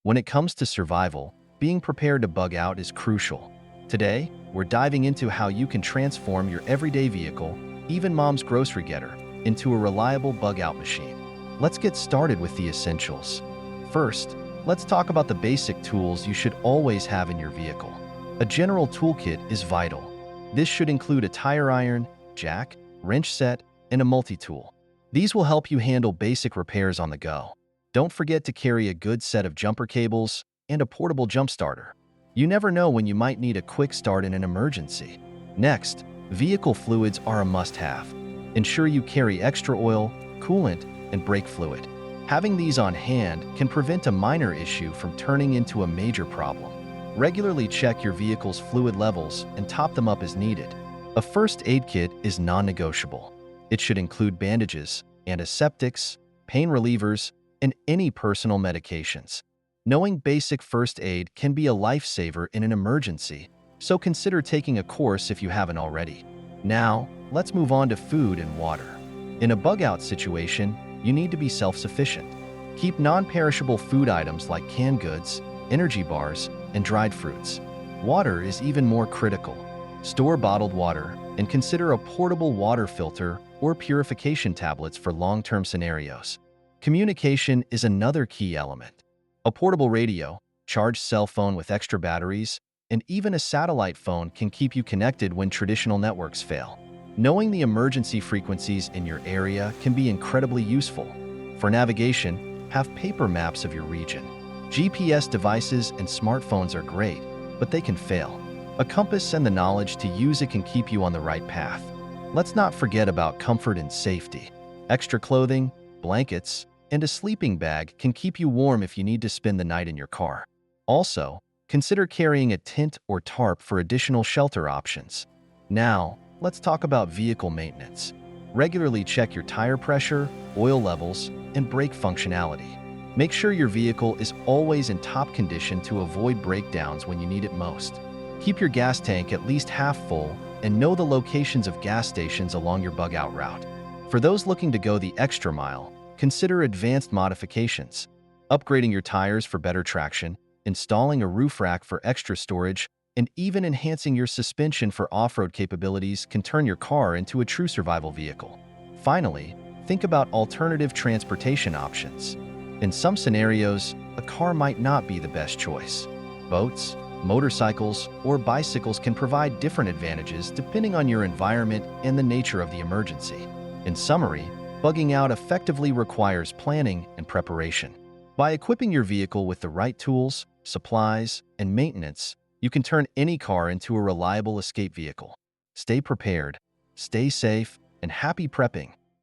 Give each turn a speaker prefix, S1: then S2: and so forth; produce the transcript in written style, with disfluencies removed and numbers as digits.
S1: When it comes to survival, being prepared to bug out is crucial. Today, we're diving into how you can transform your everyday vehicle, even mom's grocery getter, into a reliable bug out machine. Let's get started with the essentials. First, let's talk about the basic tools you should always have in your vehicle. A general toolkit is vital. This should include a tire iron, jack, wrench set, and a multi-tool. These will help you handle basic repairs on the go. Don't forget to carry a good set of jumper cables and a portable jump starter. You never know when you might need a quick start in an emergency. Next, vehicle fluids are a must-have. Ensure you carry extra oil, coolant, and brake fluid. Having these on hand can prevent a minor issue from turning into a major problem. Regularly check your vehicle's fluid levels and top them up as needed. A first aid kit is non-negotiable. It should include bandages, antiseptics, pain relievers, and any personal medications. Knowing basic first aid can be a lifesaver in an emergency, so consider taking a course if you haven't already. Now, let's move on to food and water. In a bug-out situation, you need to be self-sufficient. Keep non-perishable food items like canned goods, energy bars, and dried fruits. Water is even more critical. Store bottled water and consider a portable water filter or purification tablets for long-term scenarios. Communication is another key element. A portable radio, charged cell phone with extra batteries, and even a satellite phone can keep you connected when traditional networks fail. Knowing the emergency frequencies in your area can be incredibly useful. For navigation, have paper maps of your region. GPS devices and smartphones are great, but they can fail. A compass and the knowledge to use it can keep you on the right path. Let's not forget about comfort and safety. Extra clothing, blankets, and a sleeping bag can keep you warm if you need to spend the night in your car. Also, consider carrying a tent or tarp for additional shelter options. Now, let's talk about vehicle maintenance. Regularly check your tire pressure, oil levels, and brake functionality. Make sure your vehicle is always in top condition to avoid breakdowns when you need it most. Keep your gas tank at least half full and know the locations of gas stations along your bug-out route. For those looking to go the extra mile, consider advanced modifications. Upgrading your tires for better traction, installing a roof rack for extra storage, and even enhancing your suspension for off-road capabilities can turn your car into a true survival vehicle. Finally, think about alternative transportation options. In some scenarios, a car might not be the best choice. Boats, motorcycles, or bicycles can provide different advantages depending on your environment and the nature of the emergency. In summary, bugging out effectively requires planning and preparation. By equipping your vehicle with the right tools, supplies, and maintenance, you can turn any car into a reliable escape vehicle. Stay prepared, stay safe, and happy prepping.